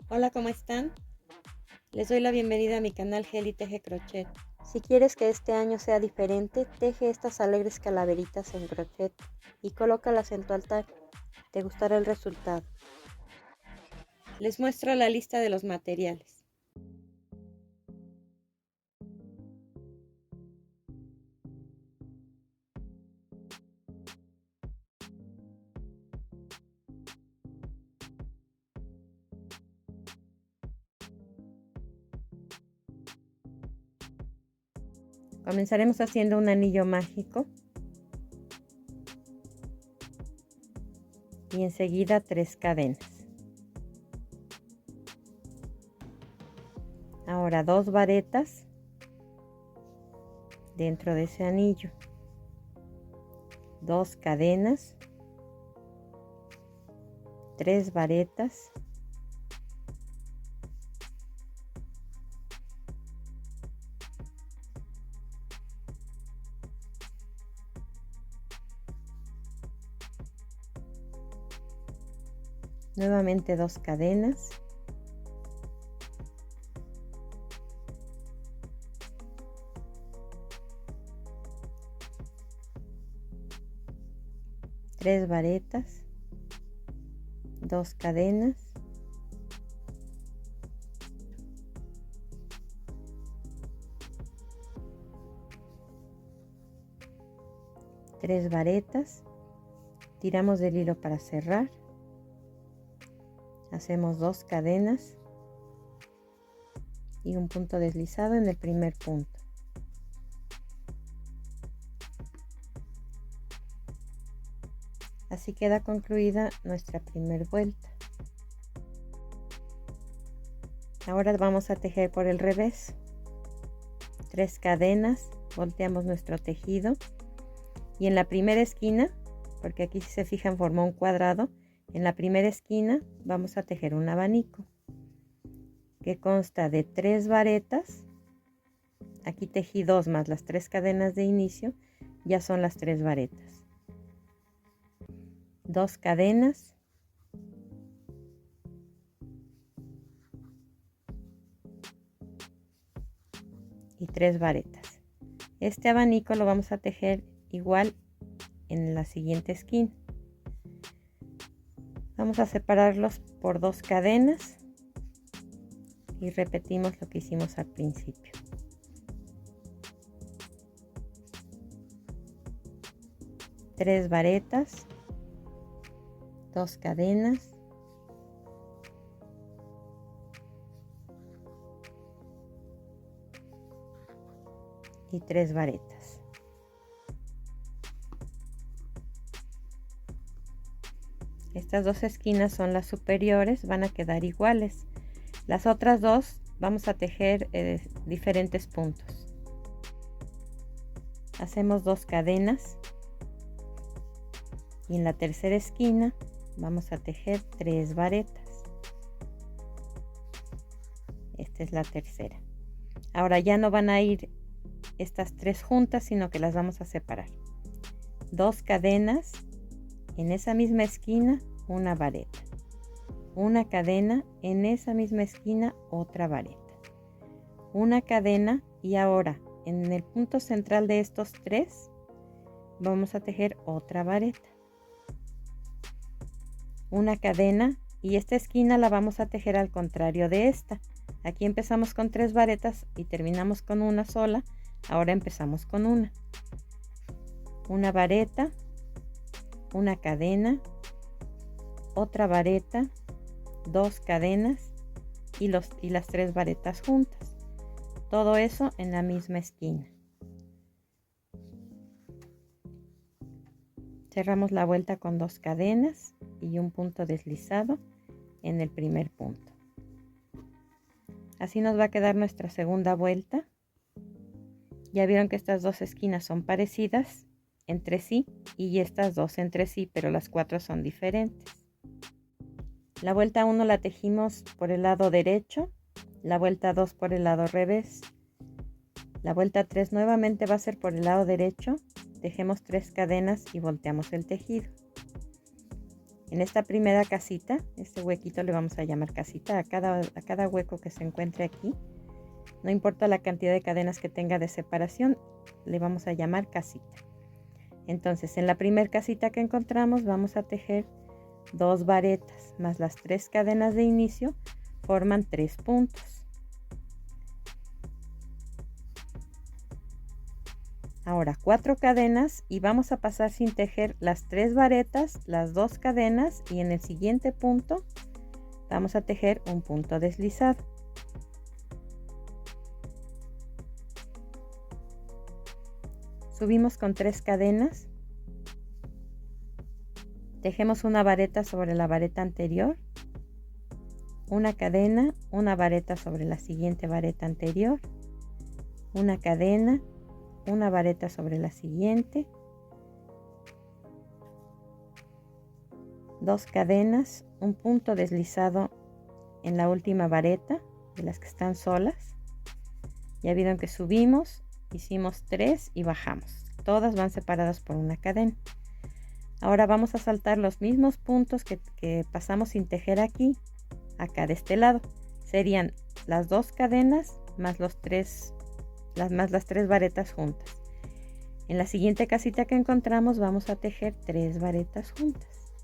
Hola, ¿cómo están? Les doy la bienvenida a mi canal Geli Teje Crochet. Si quieres que este año sea diferente, teje estas alegres calaveritas en crochet y colócalas en tu altar. Te gustará el resultado. Les muestro la lista de los materiales. Comenzaremos haciendo un anillo mágico y enseguida 3 cadenas. Ahora 2 varetas dentro de ese anillo, 2 cadenas, 3 varetas, nuevamente 2 cadenas, tres varetas, 2 cadenas, tres varetas, tiramos del hilo para cerrar, hacemos 2 cadenas y un punto deslizado en el primer punto. Así queda concluida nuestra primera vuelta. Ahora vamos a tejer por el revés. 3 cadenas, volteamos nuestro tejido y en la primera esquina, porque aquí si se fijan formó un cuadrado, en la primera esquina vamos a tejer un abanico que consta de 3 varetas. Aquí tejí 2 más las 3 cadenas de inicio, ya son las 3 varetas. 2 cadenas, y 3 varetas. Este abanico lo vamos a tejer igual en la siguiente esquina. Vamos a separarlos por 2 cadenas y repetimos lo que hicimos al principio. Tres varetas, 2 cadenas, y 3 varetas. Estas dos esquinas son las superiores, van a quedar iguales. Las otras dos vamos a tejer diferentes puntos. Hacemos 2 cadenas y en la tercera esquina vamos a tejer 3 varetas. Esta es la tercera. Ahora ya no van a ir estas 3 juntas, sino que las vamos a separar. 2 cadenas, en esa misma esquina una vareta, una cadena, en esa misma esquina otra vareta, una cadena, y ahora en el punto central de estos 3 vamos a tejer otra vareta, una cadena, y esta esquina la vamos a tejer al contrario de esta. Aquí empezamos con 3 varetas y terminamos con una sola. Ahora empezamos con una vareta, una cadena, otra vareta, 2 cadenas y las 3 varetas juntas. Todo eso en la misma esquina. Cerramos la vuelta con 2 cadenas y un punto deslizado en el primer punto. Así nos va a quedar nuestra segunda vuelta. Ya vieron que estas dos esquinas son parecidas entre sí y estas dos entre sí, pero las 4 son diferentes. La vuelta 1 la tejimos por el lado derecho, la vuelta 2 por el lado revés. La vuelta 3 nuevamente va a ser por el lado derecho, tejemos 3 cadenas y volteamos el tejido. En esta primera casita, este huequito le vamos a llamar casita a cada hueco que se encuentre aquí. No importa la cantidad de cadenas que tenga de separación, le vamos a llamar casita. Entonces, en la primera casita que encontramos vamos a tejer 2 varetas más las 3 cadenas de inicio, forman 3 puntos. Ahora 4 cadenas y vamos a pasar sin tejer las 3 varetas, las 2 cadenas y en el siguiente punto vamos a tejer un punto deslizado. Subimos con 3 cadenas, tejemos una vareta sobre la vareta anterior, una cadena, una vareta sobre la siguiente vareta anterior, una cadena, una vareta sobre la siguiente, 2 cadenas, un punto deslizado en la última vareta de las que están solas. Ya vieron que subimos, hicimos 3 y bajamos. Todas van separadas por una cadena. Ahora vamos a saltar los mismos puntos que pasamos sin tejer aquí, acá de este lado. Serían las 2 cadenas más las 3 varetas juntas. En la siguiente casita que encontramos vamos a tejer 3 varetas juntas.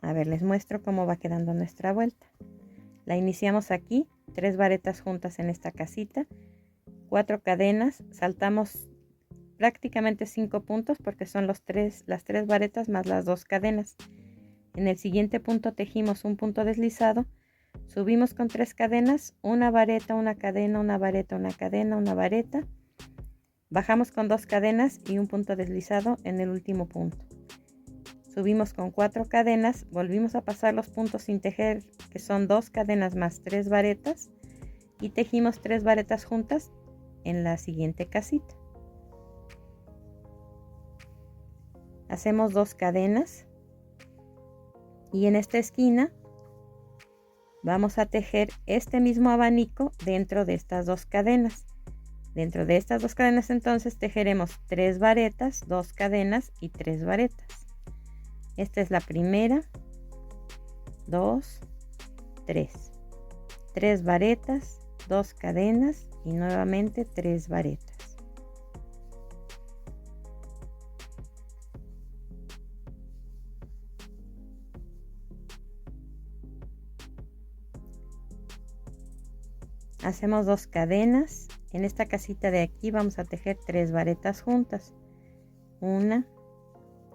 A ver, les muestro cómo va quedando nuestra vuelta. La iniciamos aquí, 3 varetas juntas en esta casita, 4 cadenas, saltamos prácticamente 5 puntos porque son las 3 varetas más las 2 cadenas. En el siguiente punto tejimos un punto deslizado, subimos con 3 cadenas, una vareta, una cadena, una vareta, una cadena, una vareta, bajamos con 2 cadenas y un punto deslizado en el último punto. Subimos con 4 cadenas, volvimos a pasar los puntos sin tejer, que son 2 cadenas más 3 varetas, y tejimos 3 varetas juntas en la siguiente casita. Hacemos 2 cadenas y en esta esquina vamos a tejer este mismo abanico dentro de estas 2 cadenas. Dentro de estas 2 cadenas entonces tejeremos 3 varetas, 2 cadenas y 3 varetas. Esta es la primera, 2, 3. 3 varetas, 2 cadenas y nuevamente 3 varetas. Hacemos 2 cadenas. En esta casita de aquí vamos a tejer 3 varetas juntas. 1,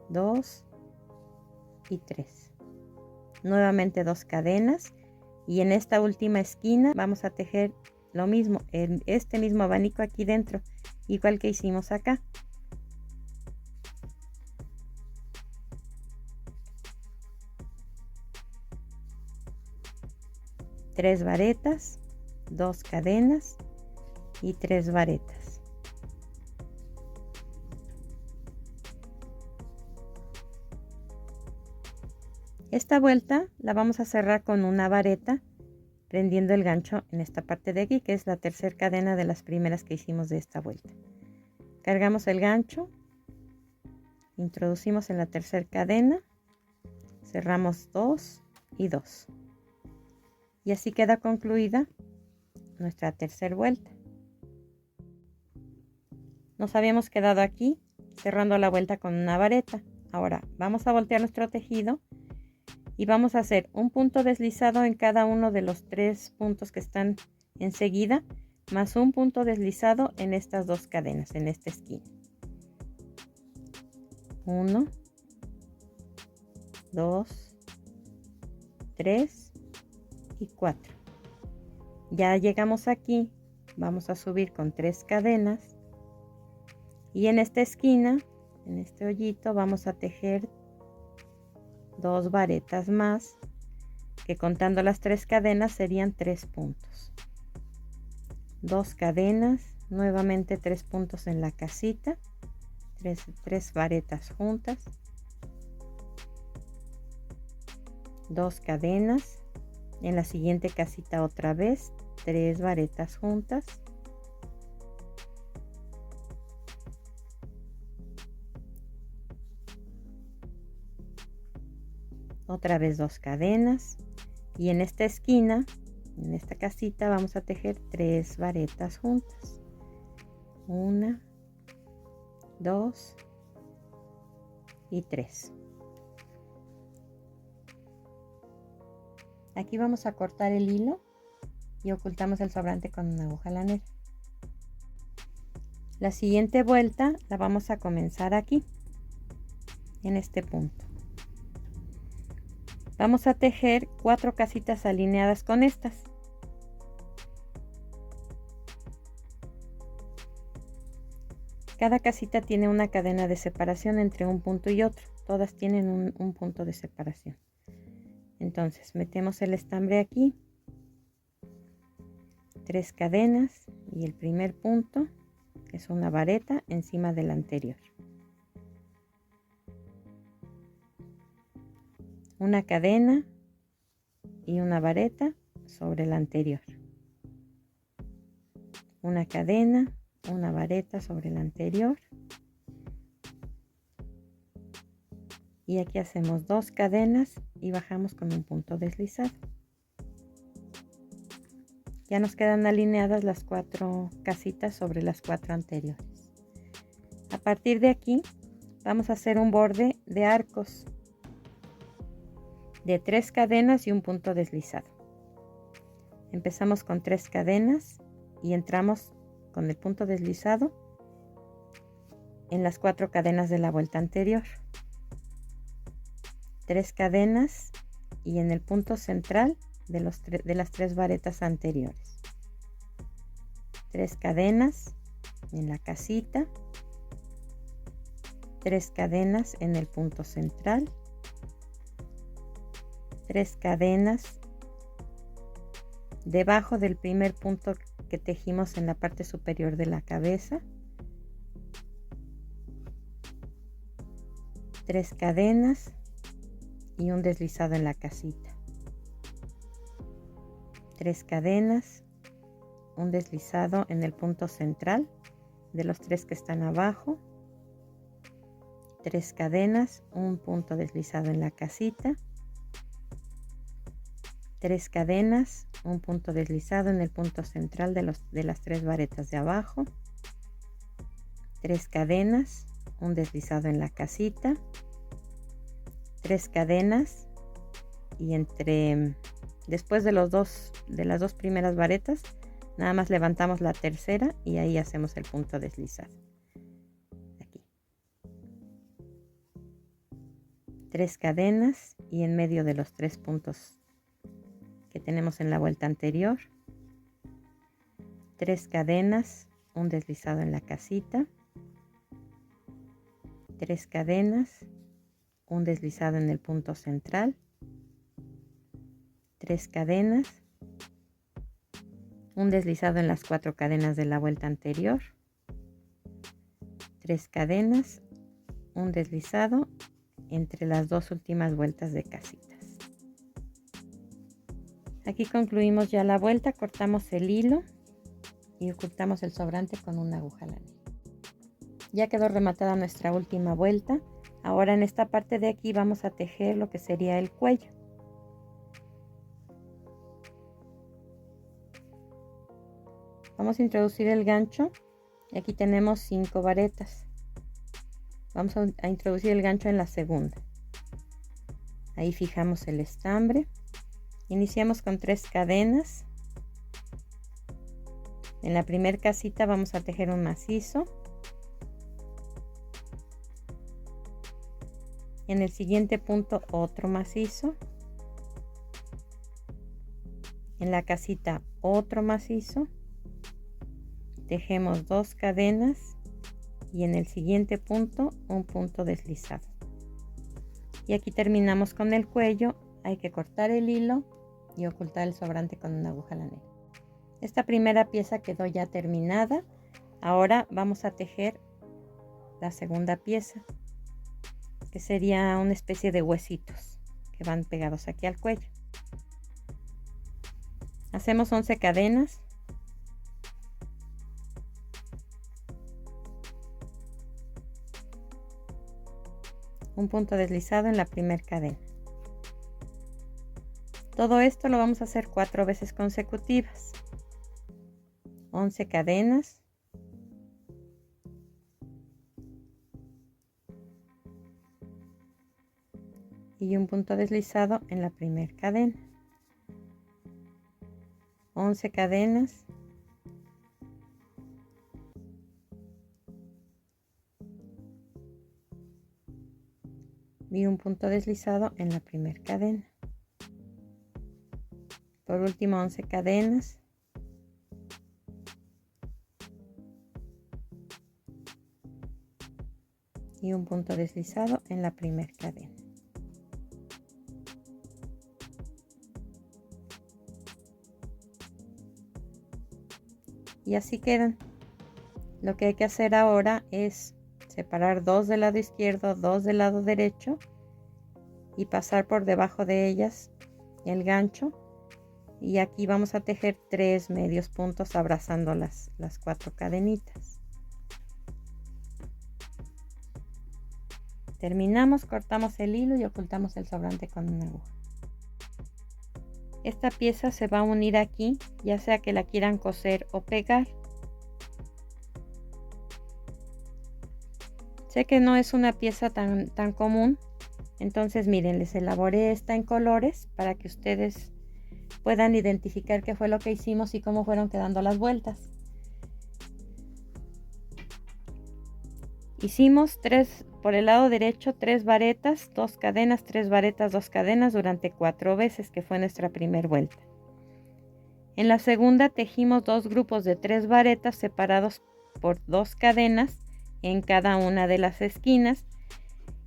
2 y 3. Nuevamente 2 cadenas y en esta última esquina vamos a tejer lo mismo, en este mismo abanico aquí dentro, igual que hicimos acá. Tres varetas, 2 cadenas y 3 varetas. Esta vuelta la vamos a cerrar con una vareta, prendiendo el gancho en esta parte de aquí, que es la tercera cadena de las primeras que hicimos de esta vuelta. Cargamos el gancho, introducimos en la tercera cadena, cerramos 2 y 2. Y así queda concluida nuestra tercera vuelta. Nos habíamos quedado aquí cerrando la vuelta con una vareta. Ahora vamos a voltear nuestro tejido y vamos a hacer un punto deslizado en cada uno de los 3 puntos que están enseguida, más un punto deslizado en estas 2 cadenas, en esta esquina. 1, 2, 3 y 4. Ya llegamos aquí, vamos a subir con 3 cadenas y en esta esquina, en este hoyito, vamos a tejer 2 varetas más, que contando las 3 cadenas serían 3 puntos. 2 cadenas, nuevamente 3 puntos en la casita, 3 varetas juntas, 2 cadenas, en la siguiente casita otra vez 3 varetas juntas, otra vez 2 cadenas y en esta esquina, en esta casita, vamos a tejer 3 varetas juntas. 1, 2 y 3. Aquí vamos a cortar el hilo y ocultamos el sobrante con una aguja lanera. La siguiente vuelta la vamos a comenzar aquí, en este punto. Vamos a tejer 4 casitas alineadas con estas. Cada casita tiene una cadena de separación entre un punto y otro. Todas tienen un punto de separación. Entonces metemos el estambre aquí, 3 cadenas y el primer punto es una vareta encima del anterior. Una cadena y una vareta sobre la anterior. Una cadena, una vareta sobre la anterior. Y aquí hacemos 2 cadenas y bajamos con un punto deslizado. Ya nos quedan alineadas las 4 casitas sobre las 4 anteriores. A partir de aquí vamos a hacer un borde de arcos de 3 cadenas y un punto deslizado. Empezamos con 3 cadenas y entramos con el punto deslizado en las 4 cadenas de la vuelta anterior. 3 cadenas y en el punto central de las 3 varetas anteriores. 3 cadenas en la casita, 3 cadenas en el punto central, 3 cadenas debajo del primer punto que tejimos en la parte superior de la cabeza, 3 cadenas y un deslizado en la casita, 3 cadenas, un deslizado en el punto central de los 3 que están abajo, 3 cadenas, un punto deslizado en la casita, 3 cadenas, un punto deslizado en el punto central de las 3 varetas de abajo, 3 cadenas, un deslizado en la casita, 3 cadenas y después de las dos primeras varetas nada más levantamos la tercera y ahí hacemos el punto deslizado. Aquí 3 cadenas y en medio de los 3 puntos que tenemos en la vuelta anterior, 3 cadenas, un deslizado en la casita, 3 cadenas, un deslizado en el punto central, 3 cadenas, un deslizado en las 4 cadenas de la vuelta anterior, 3 cadenas, un deslizado entre las 2 últimas vueltas de casitas. Aquí concluimos ya la vuelta, cortamos el hilo y ocultamos el sobrante con una aguja lanera. Ya quedó rematada nuestra última vuelta. Ahora en esta parte de aquí vamos a tejer lo que sería el cuello. Vamos a introducir el gancho y aquí tenemos 5 varetas. Vamos a introducir el gancho en la segunda. Ahí fijamos el estambre. Iniciamos con 3 cadenas. En la primera casita vamos a tejer un macizo. En el siguiente punto otro macizo. En la casita otro macizo. Tejemos 2 cadenas y en el siguiente punto un punto deslizado. Y aquí terminamos con el cuello. Hay que cortar el hilo y ocultar el sobrante con una aguja lanera. Esta primera pieza quedó ya terminada. Ahora vamos a tejer la segunda pieza, que sería una especie de huesitos que van pegados aquí al cuello. Hacemos 11 cadenas. Un punto deslizado en la primera cadena. Todo esto lo vamos a hacer 4 veces consecutivas. 11 cadenas. Y un punto deslizado en la primera cadena. 11 cadenas. Y un punto deslizado en la primera cadena. Por último, 11 cadenas. Y un punto deslizado en la primera cadena. Y así quedan. Lo que hay que hacer ahora es separar 2 del lado izquierdo, 2 del lado derecho y pasar por debajo de ellas el gancho. Y aquí vamos a tejer 3 medios puntos abrazando las 4 cadenitas. Terminamos, cortamos el hilo y ocultamos el sobrante con una aguja. Esta pieza se va a unir aquí, ya sea que la quieran coser o pegar. Sé que no es una pieza tan común, entonces miren, les elaboré esta en colores para que ustedes puedan identificar qué fue lo que hicimos y cómo fueron quedando las vueltas. Hicimos 3 por el lado derecho, 3 varetas, 2 cadenas, 3 varetas, 2 cadenas durante 4 veces, que fue nuestra primera vuelta. En la segunda tejimos 2 grupos de 3 varetas separados por 2 cadenas en cada una de las esquinas,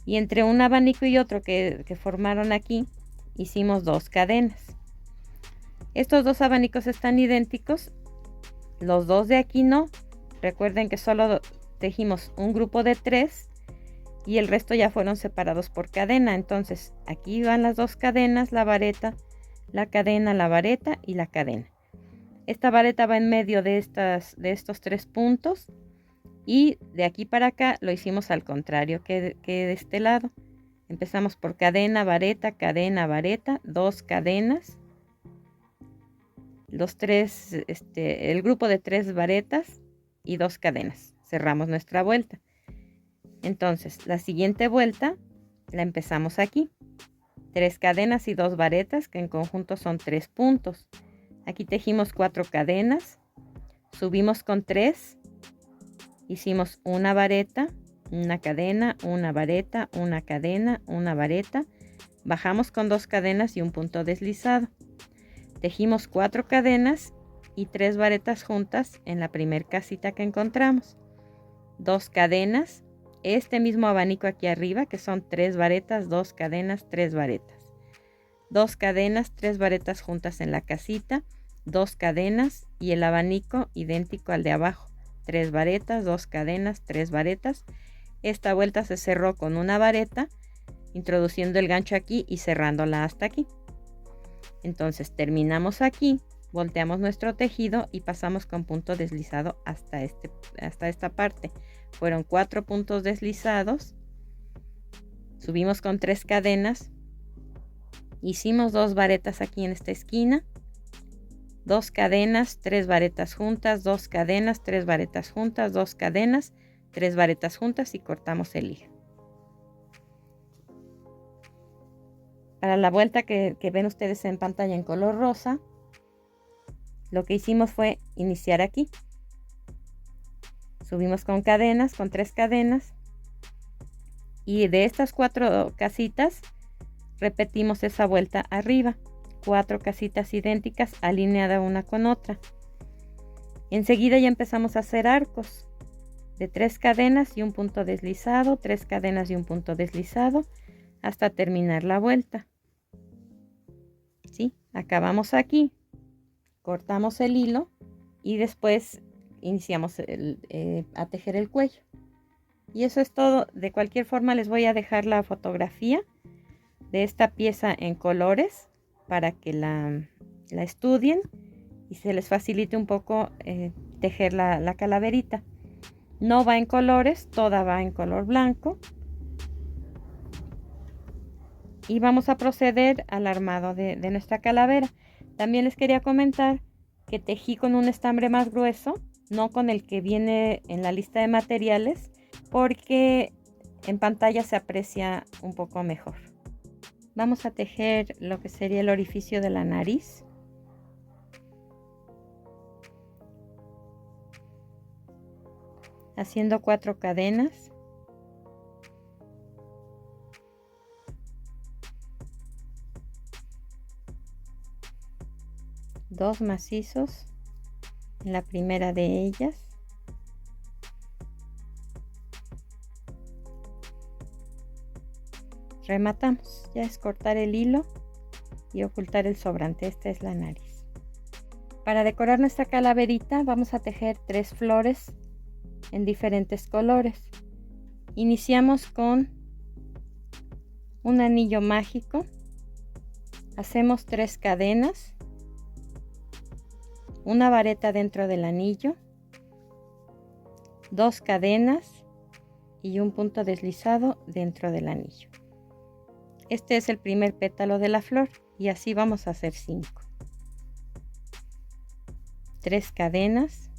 y entre un abanico y otro que formaron aquí hicimos 2 cadenas. Estos 2 abanicos están idénticos, los 2 de aquí no. Recuerden que solo tejimos un grupo de 3 y el resto ya fueron separados por cadena. Entonces aquí van las 2 cadenas, la vareta, la cadena, la vareta y la cadena. Esta vareta va en medio de estos 3 puntos, y de aquí para acá lo hicimos al contrario que de este lado. Empezamos por cadena, vareta, 2 cadenas, el grupo de 3 varetas y 2 cadenas. Cerramos nuestra vuelta. Entonces la siguiente vuelta la empezamos aquí. 3 cadenas y 2 varetas, que en conjunto son 3 puntos. Aquí tejimos 4 cadenas, subimos con 3, hicimos una vareta, una cadena, una vareta, una cadena, una vareta, bajamos con 2 cadenas y un punto deslizado. Tejimos 4 cadenas y 3 varetas juntas en la primer casita que encontramos. 2 cadenas, este mismo abanico aquí arriba, que son 3 varetas, 2 cadenas, 3 varetas. 2 cadenas, 3 varetas juntas en la casita, 2 cadenas y el abanico idéntico al de abajo. 3 varetas, 2 cadenas, 3 varetas. Esta vuelta se cerró con una vareta, introduciendo el gancho aquí y cerrándola hasta aquí. Entonces terminamos aquí, volteamos nuestro tejido y pasamos con punto deslizado hasta esta parte. Fueron 4 puntos deslizados, subimos con 3 cadenas, hicimos 2 varetas aquí en esta esquina, 2 cadenas, 3 varetas juntas, 2 cadenas, 3 varetas juntas, 2 cadenas, 3 varetas juntas y cortamos el hilo. Para la vuelta que ven ustedes en pantalla en color rosa, lo que hicimos fue iniciar aquí. Subimos con cadenas, con 3 cadenas, y de estas 4 casitas repetimos esa vuelta arriba. 4 casitas idénticas alineadas una con otra. Enseguida ya empezamos a hacer arcos de 3 cadenas y un punto deslizado, 3 cadenas y un punto deslizado, hasta terminar la vuelta. ¿Sí? Acabamos aquí, cortamos el hilo y después iniciamos a tejer el cuello. Y eso es todo. De cualquier forma les voy a dejar la fotografía de esta pieza en colores para que la estudien y se les facilite un poco tejer la calaverita. No va en colores, toda va en color blanco. Y vamos a proceder al armado de nuestra calavera. También les quería comentar que tejí con un estambre más grueso, no con el que viene en la lista de materiales, porque en pantalla se aprecia un poco mejor. Vamos a tejer lo que sería el orificio de la nariz. Haciendo 4 cadenas. Dos macizos en la primera de ellas. Rematamos. Ya es cortar el hilo y ocultar el sobrante. Esta es la nariz. Para decorar nuestra calaverita vamos a tejer 3 flores en diferentes colores. Iniciamos con un anillo mágico. Hacemos 3 cadenas. Una vareta dentro del anillo, 2 cadenas y un punto deslizado dentro del anillo. Este es el primer pétalo de la flor y así vamos a hacer 5. 3 cadenas,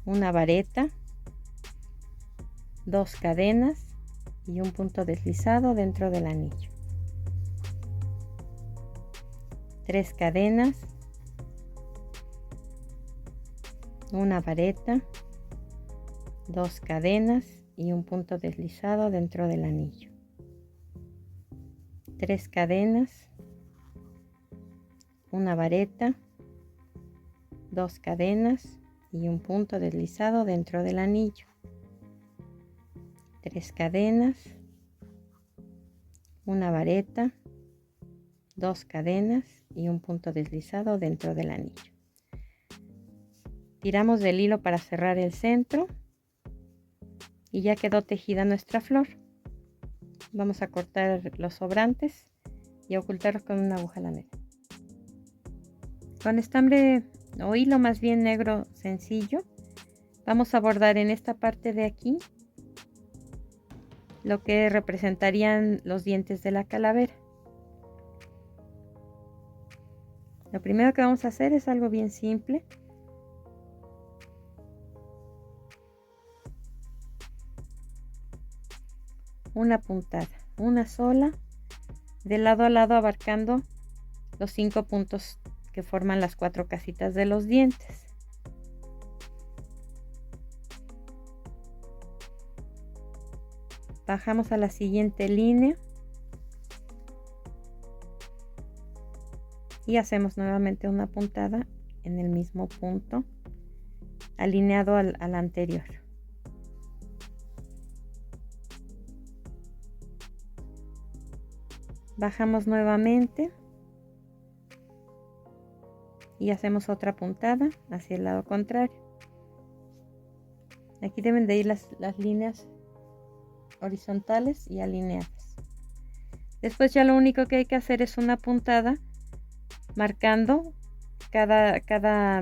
una vareta, 2 cadenas y un punto deslizado dentro del anillo. 3 cadenas, una vareta, 2 cadenas y un punto deslizado dentro del anillo. 3 cadenas, una vareta, 2 cadenas y un punto deslizado dentro del anillo. 3 cadenas, una vareta, 2 cadenas y un punto deslizado dentro del anillo. Tiramos del hilo para cerrar el centro y ya quedó tejida nuestra flor. Vamos a cortar los sobrantes y ocultarlos con una aguja lanera. Con estambre o hilo más bien negro sencillo, vamos a bordar en esta parte de aquí lo que representarían los dientes de la calavera. Lo primero que vamos a hacer es algo bien simple. Una puntada, una sola, de lado a lado abarcando los 5 puntos que forman las 4 casitas de los dientes. Bajamos a la siguiente línea y hacemos nuevamente una puntada en el mismo punto, alineado al anterior. Bajamos nuevamente y hacemos otra puntada hacia el lado contrario. Aquí deben de ir las líneas horizontales y alineadas. Después ya lo único que hay que hacer es una puntada marcando cada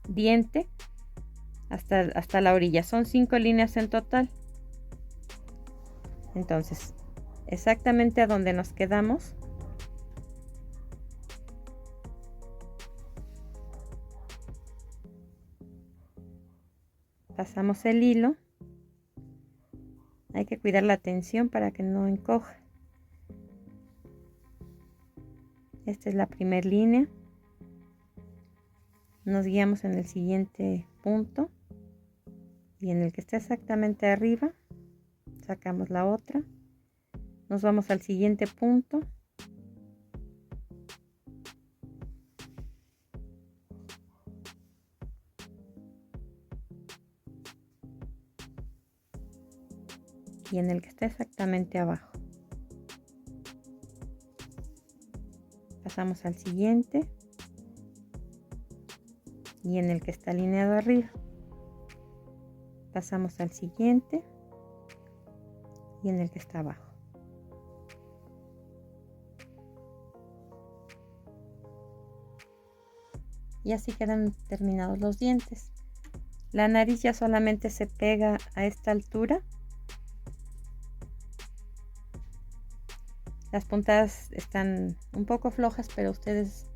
diente hasta la orilla. Son 5 líneas en total. Entonces, exactamente a donde nos quedamos, pasamos el hilo. Hay que cuidar la tensión para que no encoja. Esta es la primera línea. Nos guiamos en el siguiente punto y en el que está exactamente arriba sacamos la otra. Nos vamos al siguiente punto. Y en el que está exactamente abajo. Pasamos al siguiente. Y en el que está alineado arriba. Pasamos al siguiente. Y en el que está abajo. Y así quedan terminados los dientes. La nariz ya solamente se pega a esta altura Las puntas están un poco flojas, pero ustedes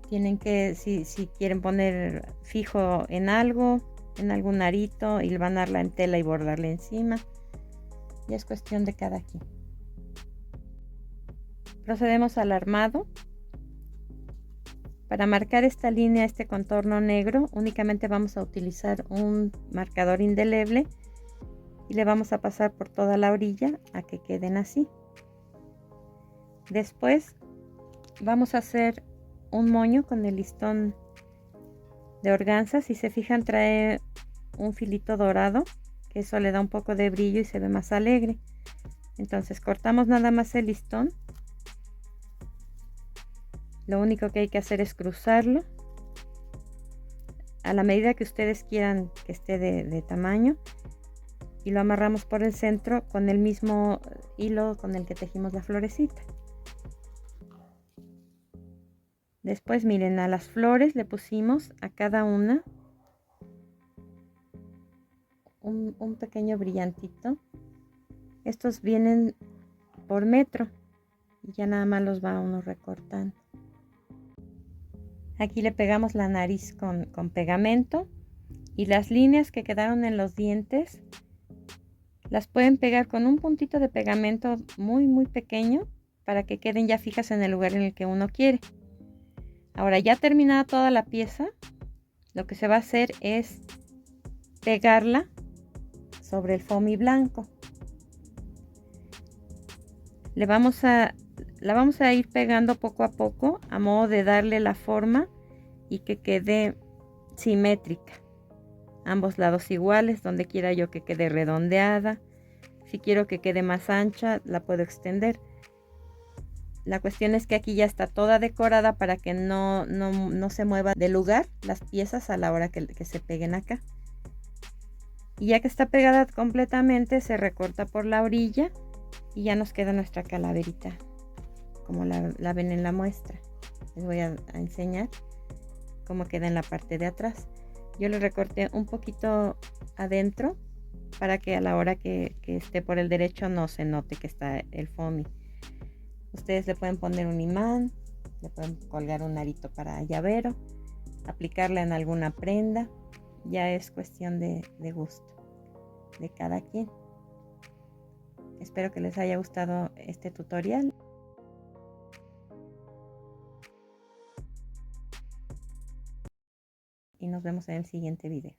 tienen que, si quieren poner fijo en algo, en algún arito, y hilvanarla en tela y bordarle encima, ya es cuestión de cada quien. Procedemos al armado. Para marcar esta línea, este contorno negro, únicamente vamos a utilizar un marcador indeleble y le vamos a pasar por toda la orilla a que queden así. Después vamos a hacer un moño con el listón de organza. Si se fijan, trae un filito dorado, que eso le da un poco de brillo y se ve más alegre. Entonces cortamos nada más el listón. Lo único que hay que hacer es cruzarlo a la medida que ustedes quieran que esté de tamaño, y lo amarramos por el centro con el mismo hilo con el que tejimos la florecita. Después, miren, a las flores le pusimos a cada una un pequeño brillantito. Estos vienen por metro y ya nada más los va uno recortando. Aquí le pegamos la nariz con pegamento, y las líneas que quedaron en los dientes las pueden pegar con un puntito de pegamento muy pequeño para que queden ya fijas en el lugar en el que uno quiere. Ahora, ya terminada toda la pieza, lo que se va a hacer es pegarla sobre el foamy blanco. La vamos a ir pegando poco a poco, a modo de darle la forma y que quede simétrica. Ambos lados iguales, donde quiera yo que quede redondeada. Si quiero que quede más ancha, la puedo extender. La cuestión es que aquí ya está toda decorada para que no se mueva de lugar las piezas a la hora que se peguen acá. Y ya que está pegada completamente, se recorta por la orilla y ya nos queda nuestra calaverita, como la ven en la muestra. Les voy a enseñar cómo queda en la parte de atrás. Yo le recorté un poquito adentro para que a la hora que esté por el derecho no se note que está el foamy. Ustedes le pueden poner un imán, le pueden colgar un arito para llavero, aplicarla en alguna prenda. Ya es cuestión de gusto de cada quien. Espero que les haya gustado este tutorial. Y nos vemos en el siguiente video.